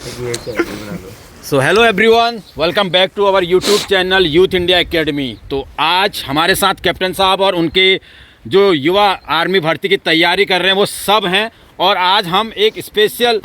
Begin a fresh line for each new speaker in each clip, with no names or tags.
So hello everyone, welcome back to our YouTube channel youth India academy. तो आज हमारे साथ कैप्टन साहब और उनके जो युवा आर्मी भर्ती की तैयारी कर रहे हैं वो सब हैं। और आज हम एक स्पेशल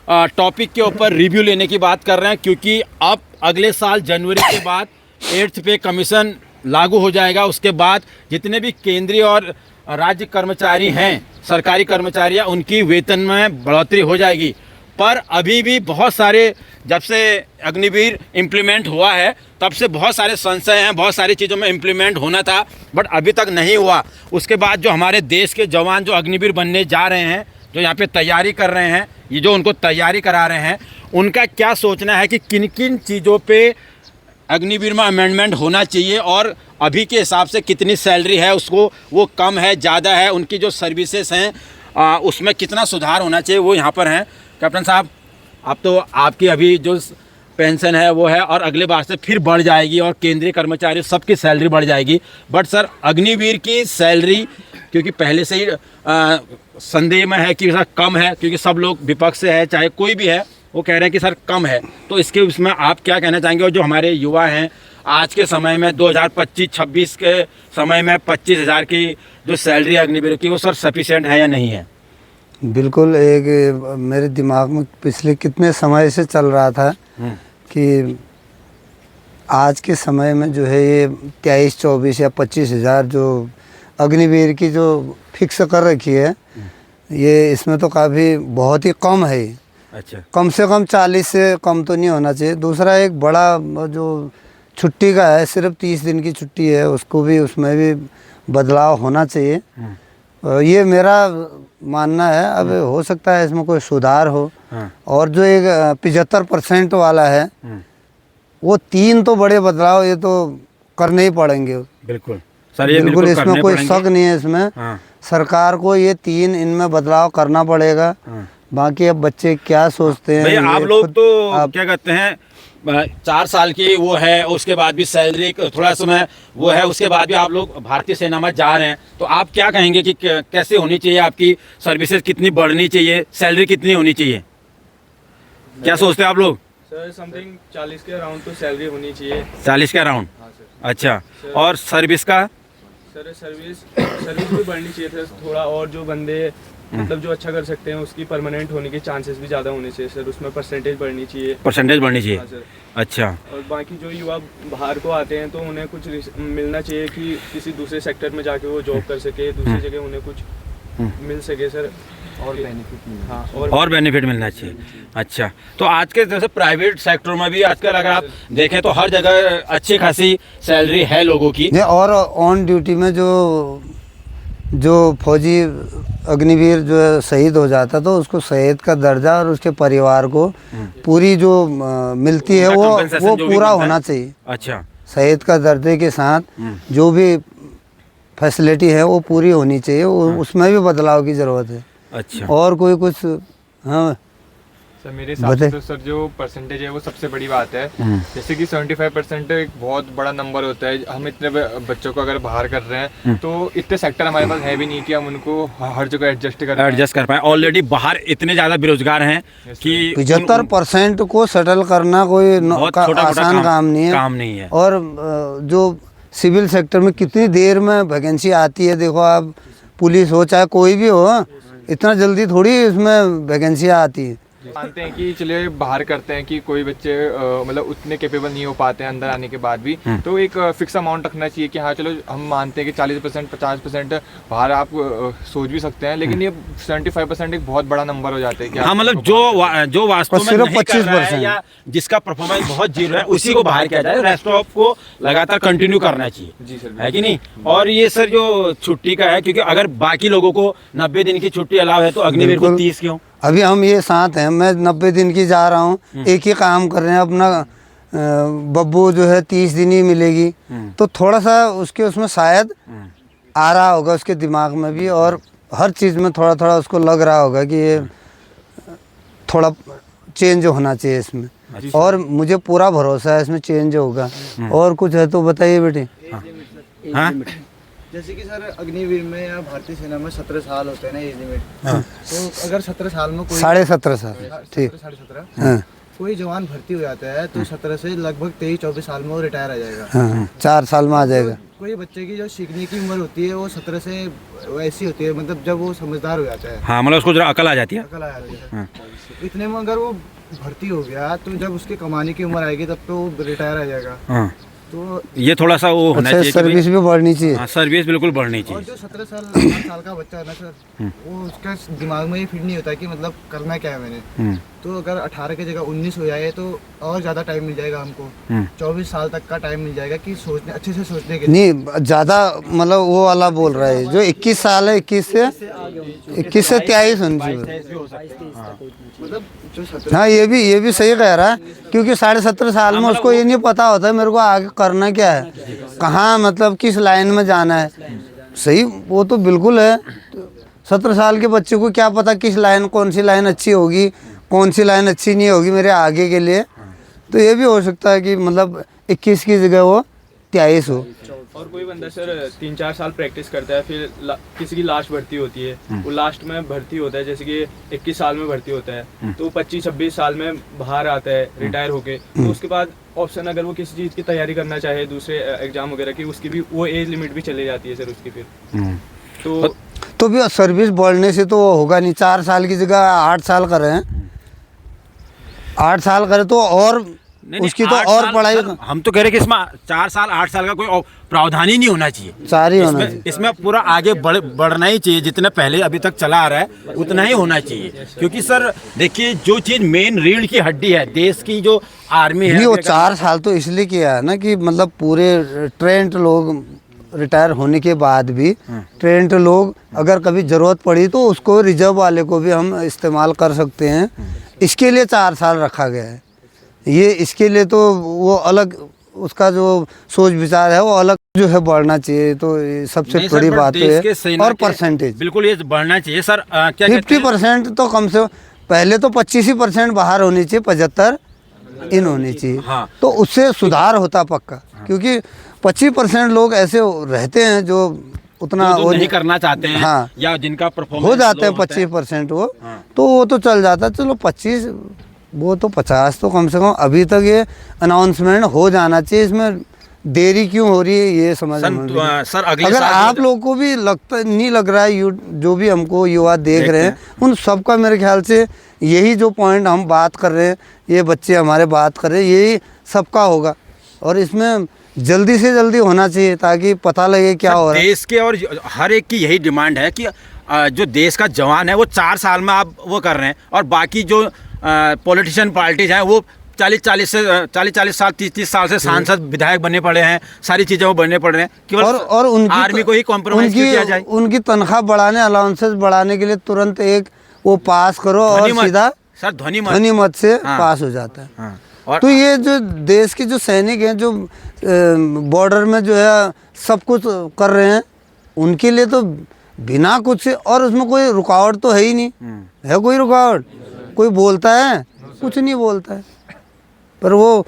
टॉपिक के ऊपर रिव्यू लेने की बात कर रहे हैं, क्योंकि अब अगले साल जनवरी के बाद 8th पे कमीशन लागू हो जाएगा। उसके बाद जितने भी केंद्रीय और राज्य कर्मचारी हैं, सरकारी कर्मचारी, उनकी वेतन में बढ़ोतरी हो जाएगी। पर अभी भी बहुत सारे, जब से अग्निवीर इम्प्लीमेंट हुआ है तब से बहुत सारे संशय हैं, बहुत सारी चीज़ों में इम्प्लीमेंट होना था बट अभी तक नहीं हुआ। उसके बाद जो हमारे देश के जवान जो अग्निवीर बनने जा रहे हैं, जो यहाँ पे तैयारी कर रहे हैं, ये जो उनको तैयारी करा रहे हैं, उनका क्या सोचना है कि किन किन चीज़ों पे अग्निवीर में अमेंडमेंट होना चाहिए और अभी के हिसाब से कितनी सैलरी है उसको, वो कम है ज़्यादा है, उनकी जो सर्विसेज हैं उसमें कितना सुधार होना चाहिए, वो यहाँ पर हैं। कैप्टन साहब, अब तो आपकी अभी जो पेंशन है वो है और अगले बार से फिर बढ़ जाएगी और केंद्रीय कर्मचारी सबकी सैलरी बढ़ जाएगी। बट सर, अग्निवीर की सैलरी क्योंकि पहले से ही संदेह में है कि सर कम है, क्योंकि सब लोग विपक्ष से है, चाहे कोई भी है, वो कह रहे हैं कि सर कम है। तो इसके उसमें आप क्या कहना चाहेंगे? और जो हमारे युवा हैं आज के समय में 2025-26 के समय में 25,000 की जो सैलरी अग्निवीर की, वो सर सफिशिएंट है या नहीं है?
बिल्कुल। एक मेरे दिमाग में पिछले कितने समय से चल रहा था कि आज के समय में जो है ये 23, 24 या 25,000 जो अग्निवीर की जो फिक्स कर रखी है, ये इसमें तो काफ़ी बहुत ही कम है।
अच्छा,
कम से कम 40 से कम तो नहीं होना चाहिए। दूसरा, एक बड़ा जो छुट्टी का है, सिर्फ 30 दिन की छुट्टी है, उसको भी, उसमें भी बदलाव होना चाहिए। ये मेरा मानना है। अब हो सकता है इसमें कोई सुधार हो। और जो एक 75% वाला है, वो 3 तो बड़े बदलाव ये तो करने ही पड़ेंगे।
बिल्कुल सर, ये
बिल्कुल इसमें कोई शक नहीं है। इसमें सरकार को ये 3 इनमें बदलाव करना पड़ेगा। बाकी अब बच्चे क्या सोचते हैं,
भैया आप लोग तो क्या कहते हैं, 4 साल की वो है, उसके बाद भी सैलरी थोड़ा समय वो है, उसके बाद भी आप लोग भारतीय सेना में जा रहे हैं, तो आप क्या कहेंगे कि कैसे होनी चाहिए आपकी सर्विसेज, कितनी बढ़नी चाहिए, सैलरी कितनी होनी चाहिए? क्या सोचते हैं आप लोग?
सर समथिंग 40 के अराउंड तो सैलरी होनी चाहिए।
40 के अराउंड?
हाँ सर।
अच्छा, और सर्विस का?
सर सर्विस भी बढ़नी चाहिए सर थोड़ा, और जो बंदे मतलब जो अच्छा कर सकते हैं उसकी परमानेंट होने के चांसेस भी ज़्यादा होने चाहिए सर, उसमें परसेंटेज बढ़नी चाहिए।
परसेंटेज बढ़नी चाहिए?
हाँ सर।
अच्छा,
और बाकी जो युवा बाहर को आते हैं तो उन्हें कुछ मिलना चाहिए कि किसी दूसरे सेक्टर में जाके वो जॉब कर सके, दूसरी जगह उन्हें कुछ मिल सके सर, और बेनिफिट। हाँ, और
बेनिफिट मिलना चाहिए। अच्छा, तो आज के जैसे प्राइवेट सेक्टर में भी आजकल अगर आप देखें तो हर जगह अच्छी खासी सैलरी है लोगों की।
और ऑन ड्यूटी में जो फौजी अग्निवीर जो है शहीद हो जाता, तो उसको शहीद का दर्जा और उसके परिवार को पूरी जो मिलती है वो पूरा होना चाहिए।
अच्छा,
शहीद का दर्जे के साथ जो भी फैसिलिटी है वो पूरी होनी चाहिए। उसमें भी बदलाव की ज़रूरत है।
अच्छा,
और कोई कुछ? हाँ
सर, मेरे हिसाब से तो सर जो परसेंटेज है वो सबसे बड़ी बात है। जैसे कि 75% एक बहुत बड़ा नंबर होता है। हम इतने बच्चों को अगर बाहर कर रहे हैं तो इतने सेक्टर हमारे पास है भी नहीं कि हम उनको हर जगह एडजस्ट कर पाए।
ऑलरेडी बाहर इतने ज़्यादा बेरोजगार हैं कि
75% को सेटल करना कोई आसान काम नहीं है। और जो सिविल सेक्टर में कितनी देर में वैकेंसी आती है, देखो आप, पुलिस हो चाहे कोई भी हो, इतना जल्दी थोड़ी इसमें वैकेंसियाँ आती है।
मानते हैं कि चलिए बाहर करते हैं कि कोई बच्चे मतलब उतने कैपेबल नहीं हो पाते हैं अंदर आने के बाद भी, तो एक फिक्स अमाउंट रखना चाहिए कि हाँ चलो हम मानते हैं कि 40%, 50% बाहर आप सोच भी सकते हैं, लेकिन ये 75% एक बहुत बड़ा नंबर हो जाता है। कि
हाँ, मतलब जो वास्तव में नहीं कर रहा है या जिसका परफॉर्मेंस बहुत जीरो है, उसी को बाहर किया जाए, रेस्ट ऑफ को लगातार कंटिन्यू करना चाहिए।
जी सर,
है कि नहीं? और ये सर जो छुट्टी का है, क्योंकि अगर बाकी लोगों को 90 दिन की छुट्टी अलाव है तो अग्निवीर को 30 क्यों?
अभी हम ये साथ हैं, मैं 90 दिन की जा रहा हूँ, एक ही काम कर रहे हैं अपना। बब्बू जो है 30 दिन ही मिलेगी, तो थोड़ा सा उसमें शायद आ रहा होगा उसके दिमाग में भी, और हर चीज़ में थोड़ा थोड़ा उसको लग रहा होगा कि ये थोड़ा चेंज होना चाहिए इसमें। और मुझे पूरा भरोसा है इसमें चेंज होगा। और कुछ है तो बताइए बेटी।
हाँ,
जैसे कि सर अग्निवीर में या भारतीय सेना में 17 साल होते हैं ना एज लिमिट।
हाँ।
तो अगर 17 साल में कोई
17.5 साल ठीक।
17.5
हाँ
कोई जवान भर्ती हो जाता है तो 17 से लगभग 23-24 साल में वो रिटायर आ जाएगा।
हाँ 4 साल में आ जाएगा।
कोई बच्चे की जो सीखने की उम्र होती है वो 17 से ऐसी होती है, मतलब जब वो समझदार हो जाता है,
हाँ मतलब उसको जरा अकल आ जाती है।
अकल आ जाती है। इतने में अगर वो भर्ती हो गया तो जब उसके कमाने की उम्र आएगी तब तो वो रिटायर आ जाएगा।
हाँ
तो
ये थोड़ा सा वो होना
अच्छा
चाहिए कि
सर्विस भी बढ़नी चाहिए।
हाँ सर्विस बिल्कुल बढ़नी
और
चाहिए।
जो 17 साल का बच्चा है ना सर, वो उसका दिमाग में ये फिट नहीं होता कि मतलब करना क्या है मैंने। तो अगर 18 की जगह 19 हो जाए तो और ज़्यादा टाइम मिल जाएगा हमको। 24 साल तक का टाइम मिल जाएगा कि सोचने अच्छे से सोचने के लिए।
नहीं ज़्यादा मतलब वो वाला बोल रहा है जो 21 साल है 21 से 23 होनी चाहिए।
मतलब जो 17
हाँ ये भी सही कह रहा है क्योंकि 17.5 साल में उसको ये नहीं पता होता है मेरे को आगे करना क्या है, कहाँ मतलब किस लाइन में जाना है। सही वो तो बिल्कुल है। 17 साल के बच्चे को क्या पता किस लाइन कौन सी लाइन अच्छी होगी कौन सी लाइन अच्छी नहीं होगी मेरे आगे के लिए। तो ये भी हो सकता है कि मतलब 21 की जगह वो 23 हो।
और कोई बंदा सर 3-4 साल प्रैक्टिस करता है, फिर किसी की लास्ट भर्ती होती है, वो लास्ट में भर्ती होता है, जैसे कि 21 साल में भर्ती होता है तो 25-26 साल में बाहर आता है रिटायर होके। तो उसके बाद ऑप्शन अगर वो किसी चीज़ की तैयारी करना चाहे दूसरे एग्जाम वगैरह की, उसकी भी वो एज लिमिट भी चली जाती है सर उसकी फिर।
तो भी सर्विस बढ़ने से तो वो होगा नहीं। 4 साल की जगह 8 साल करें, 8 साल करें तो और उसकी तो और पढ़ाई।
हम तो कह रहे कि इसमें 4 साल 8 साल का कोई प्रावधान ही नहीं होना चाहिए।
4 ही होना चाहिए।
इसमें पूरा आगे बढ़ना ही चाहिए, जितना पहले अभी तक चला आ रहा है उतना ही होना चाहिए। क्योंकि सर देखिए जो चीज मेन रीढ़ की हड्डी है देश की जो आर्मी है।
नहीं वो 4 साल तो इसलिए किया है ना कि मतलब पूरे ट्रेंड लोग रिटायर होने के बाद भी ट्रेंड लोग अगर कभी ज़रूरत पड़ी तो उसको रिजर्व वाले को भी हम इस्तेमाल कर सकते हैं। इसके लिए 4 साल रखा गया है। ये इसके लिए तो वो अलग उसका जो सोच विचार है वो अलग जो है बढ़ना चाहिए। तो ये सबसे बड़ी बात है। और परसेंटेज
बिल्कुल ये बढ़ना चाहिए सर। क्या
50% तो कम से पहले तो 25% बाहर होनी चाहिए, 75 इन होनी चाहिए।
हाँ।
तो उससे सुधार होता पक्का। क्योंकि 25% लोग ऐसे रहते हैं जो उतना
जो
वो
नहीं करना चाहते हैं।
हाँ।
या जिनका परफॉर्मेंस
हो जाते हैं 25% वो। तो वो तो चल जाता है। चलो 25 वो तो 50 तो कम से कम अभी तक ये अनाउंसमेंट हो जाना चाहिए। इसमें देरी क्यों हो रही है ये समझ में।
सर अगले
अगर
साल
आप लोगों को भी लगता नहीं लग रहा है जो भी हमको युवा देख रहे हैं उन सबका मेरे ख्याल से यही जो पॉइंट हम बात कर रहे हैं, ये बच्चे हमारे बात कर रहे हैं, यही सबका होगा। और इसमें जल्दी से जल्दी होना चाहिए ताकि पता लगे क्या हो रहा है।
देश के और हर एक की यही डिमांड है कि जो देश का जवान है वो 4 साल में आप वो कर रहे हैं और बाकी जो पॉलिटिशियन पार्टीज हैं वो 40 साल 30 साल से सांसद विधायक बनने पड़े हैं, सारी चीजें वो बनने पड़ रहे हैं। केवल
और उनकी
आर्मी को ही कॉम्प्रोमाइज किया जाए।
उनकी तनख्वाह बढ़ाने अलाउंसेस बढ़ाने के लिए तुरंत एक वो पास करो और सीधा
सर
ध्वनि मत से पास हो जाता है।
हाँ। और
तो ये जो देश के जो सैनिक हैं जो बॉर्डर में जो है सब कुछ कर रहे हैं उनके लिए तो बिना कुछ से, और उसमें कोई रुकावट तो है ही नहीं है। कोई रुकावट कोई बोलता है कुछ नहीं बोलता है, पर वो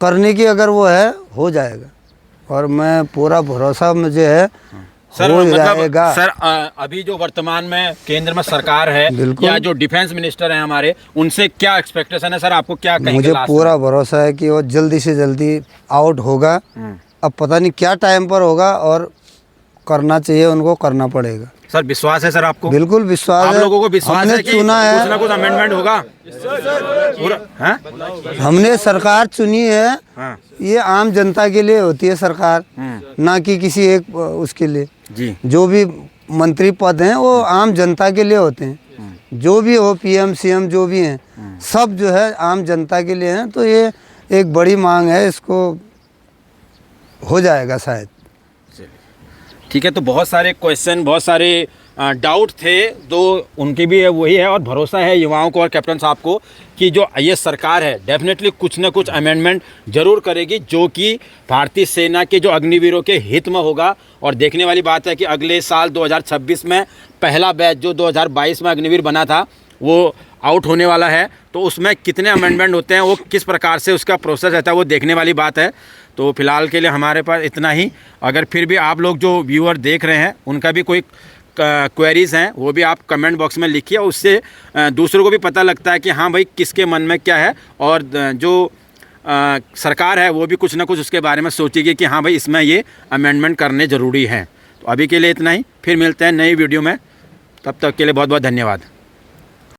करने की अगर वो है हो जाएगा। और मैं पूरा भरोसा मुझे है
सर
हो
मतलब
जाएगा।
सर अभी जो वर्तमान में केंद्र में सरकार है या जो डिफेंस मिनिस्टर हैं हमारे, उनसे क्या एक्सपेक्टेशन है सर? आपको क्या कहेंगे?
मुझे पूरा भरोसा है कि वो जल्दी से जल्दी आउट होगा। अब पता नहीं क्या टाइम पर होगा और करना चाहिए, उनको करना पड़ेगा।
सर विश्वास है सर आपको?
बिल्कुल विश्वास
आप
है।
लोगों को विश्वास
हमने
है कि
चुना है,
कुछ ना कुछ अमेंडमेंट होगा पूरा? हाँ?
हमने सरकार चुनी है।
हाँ।
ये आम जनता के लिए होती है सरकार, ना कि किसी एक उसके लिए।
जी।
जो भी मंत्री पद हैं वो आम जनता के लिए होते हैं। जो भी हो PM CM जो भी हैं सब जो है आम जनता के लिए हैं। तो ये एक बड़ी मांग है, इसको हो जाएगा शायद।
ठीक है, तो बहुत सारे क्वेश्चन बहुत सारे डाउट थे, तो उनकी भी वही है और भरोसा है युवाओं को और कैप्टन साहब को कि जो ये सरकार है डेफिनेटली कुछ ना कुछ अमेंडमेंट जरूर करेगी जो कि भारतीय सेना के जो अग्निवीरों के हित में होगा। और देखने वाली बात है कि अगले साल 2026 में पहला बैच जो 2022 में अग्निवीर बना था वो आउट होने वाला है तो उसमें कितने अमेंडमेंट होते हैं, वो किस प्रकार से उसका प्रोसेस रहता है, वो देखने वाली बात है। तो फ़िलहाल के लिए हमारे पास इतना ही। अगर फिर भी आप लोग जो व्यूअर देख रहे हैं उनका भी कोई क्वेरीज़ हैं वो भी आप कमेंट बॉक्स में लिखिए, उससे दूसरों को भी पता लगता है कि हाँ भाई किसके मन में क्या है, और जो सरकार है वो भी कुछ ना कुछ उसके बारे में सोचेगी कि हाँ भाई इसमें ये अमेंडमेंट करने ज़रूरी हैं। तो अभी के लिए इतना ही, फिर मिलते हैं नई वीडियो में, तब तक के लिए बहुत बहुत धन्यवाद।